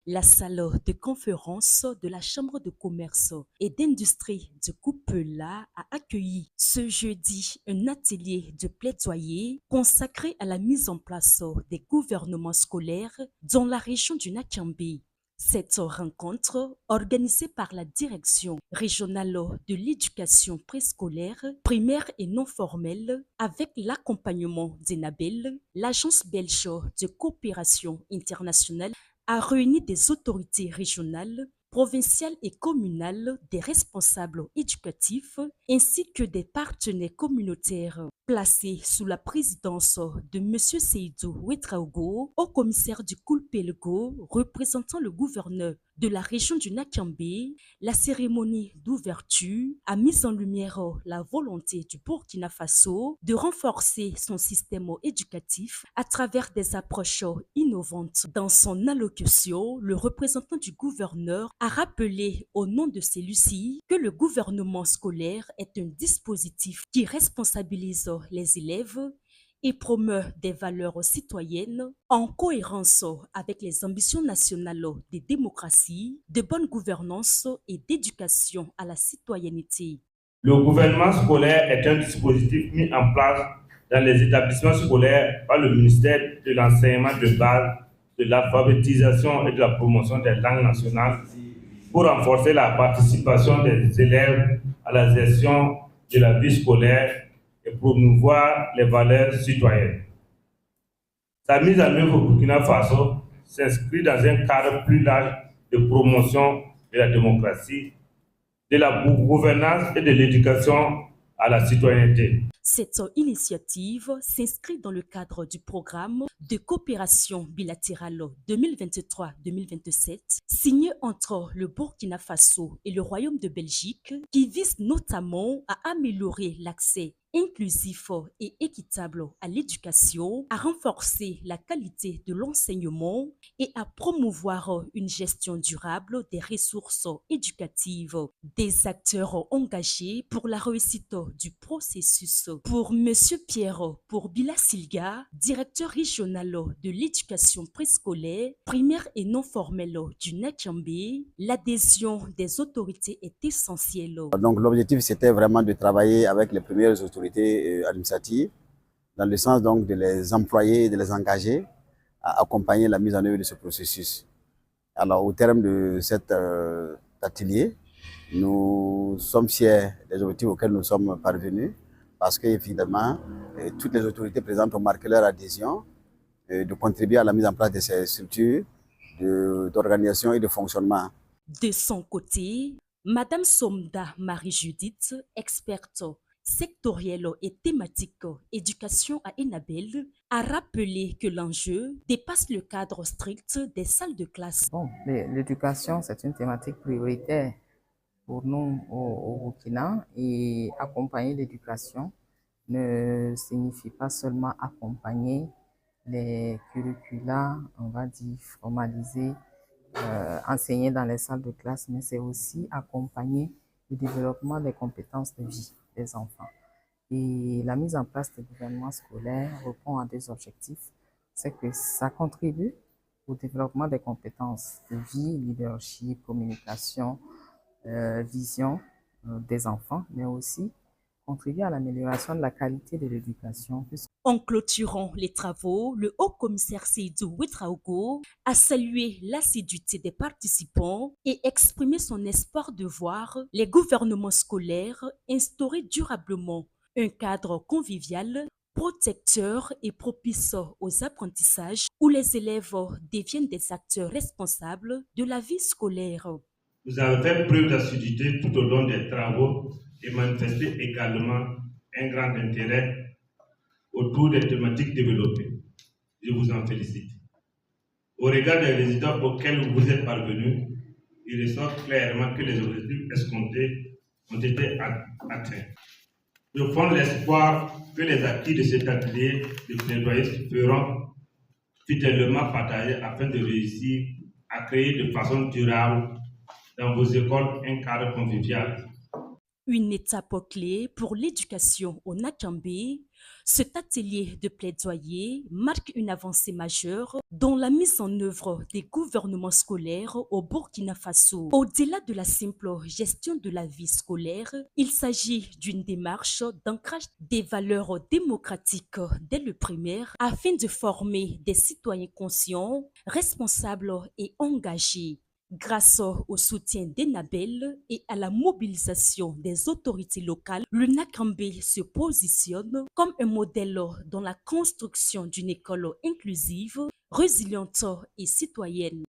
La salle de conférence de la Chambre de commerce et d'industrie de Coupela a accueilli ce jeudi un atelier de plaidoyer consacré à la mise en place des gouvernements scolaires dans la région du Nakambé. Cette rencontre, organisée par la Direction régionale de l'éducation préscolaire, primaire et non formelle, avec l'accompagnement d'Enabel, l'Agence belge de coopération internationale, a réuni des autorités régionales, provinciales et communales, des responsables éducatifs ainsi que des partenaires communautaires. Placé sous la présidence de M. Seydou Ouedraogo, au commissaire du Koulpelgo, représentant le gouverneur de la région du Nakambé, la cérémonie d'ouverture a mis en lumière la volonté du Burkina Faso de renforcer son système éducatif à travers des approches innovantes. Dans son allocution, le représentant du gouverneur a rappelé au nom de celui-ci que le gouvernement scolaire est un dispositif qui responsabilise les élèves et promeut des valeurs citoyennes en cohérence avec les ambitions nationales de démocratie, de bonne gouvernance et d'éducation à la citoyenneté. Le gouvernement scolaire est un dispositif mis en place dans les établissements scolaires par le ministère de l'enseignement de base, de l'alphabétisation et de la promotion des langues nationales pour renforcer la participation des élèves à la gestion de la vie scolaire et promouvoir les valeurs citoyennes. Sa mise en œuvre au Burkina Faso s'inscrit dans un cadre plus large de promotion de la démocratie, de la gouvernance et de l'éducation à la citoyenneté. Cette initiative s'inscrit dans le cadre du programme de coopération bilatérale 2023-2027 signé entre le Burkina Faso et le Royaume de Belgique qui vise notamment à améliorer l'accès inclusif et équitable à l'éducation, à renforcer la qualité de l'enseignement et à promouvoir une gestion durable des ressources éducatives. Des acteurs engagés pour la réussite du processus. Pour M. Pierre Pourbila Silga, directeur régional de l'éducation préscolaire, primaire et non formelle du Nakambé, l'adhésion des autorités est essentielle. Donc l'objectif c'était vraiment de travailler avec les premières autorités administratives dans le sens donc de les employer et de les engager à accompagner la mise en œuvre de ce processus. Alors au terme de cet atelier, nous sommes fiers des objectifs auxquels nous sommes parvenus parce qu'évidemment, toutes les autorités présentes ont marqué leur adhésion de contribuer à la mise en place de ces structures d'organisation et de fonctionnement. De son côté, Madame Somda Marie-Judith, experte sectorielle et thématique éducation à Enabel, a rappelé que l'enjeu dépasse le cadre strict des salles de classe. Bon, l'éducation, c'est une thématique prioritaire pour nous au Burkina et accompagner l'éducation ne signifie pas seulement accompagner les curricula, on va dire formalisés, enseigner dans les salles de classe, mais c'est aussi accompagner le développement des compétences de vie des enfants. Et la mise en place des gouvernements scolaires répond à des objectifs, c'est que ça contribue au développement des compétences de vie, leadership, communication, vision des enfants, mais aussi contribuer à l'amélioration de la qualité de l'éducation. En clôturant les travaux, le haut-commissaire Seydou Ouedraogo a salué l'assiduité des participants et exprimé son espoir de voir les gouvernements scolaires instaurer durablement un cadre convivial, protecteur et propice aux apprentissages où les élèves deviennent des acteurs responsables de la vie scolaire. Vous avez fait preuve d'assiduité tout au long des travaux et manifesté également un grand intérêt autour des thématiques développées. Je vous en félicite. Au regard des résultats auxquels vous êtes parvenus, il ressort clairement que les objectifs escomptés ont été atteints. Je fonde l'espoir que les acquis de cet atelier de plaidoyer seront fidèlement partagés afin de réussir à créer de façon durable dans vos écoles un cadre convivial Une étape clé pour l'éducation au Nakambé, cet atelier de plaidoyer marque une avancée majeure dans la mise en œuvre des gouvernements scolaires au Burkina Faso. Au-delà de la simple gestion de la vie scolaire, il s'agit d'une démarche d'ancrage des valeurs démocratiques dès le primaire afin de former des citoyens conscients, responsables et engagés. Grâce au soutien d'Enabel et à la mobilisation des autorités locales, le Nakambé se positionne comme un modèle dans la construction d'une école inclusive, résiliente et citoyenne.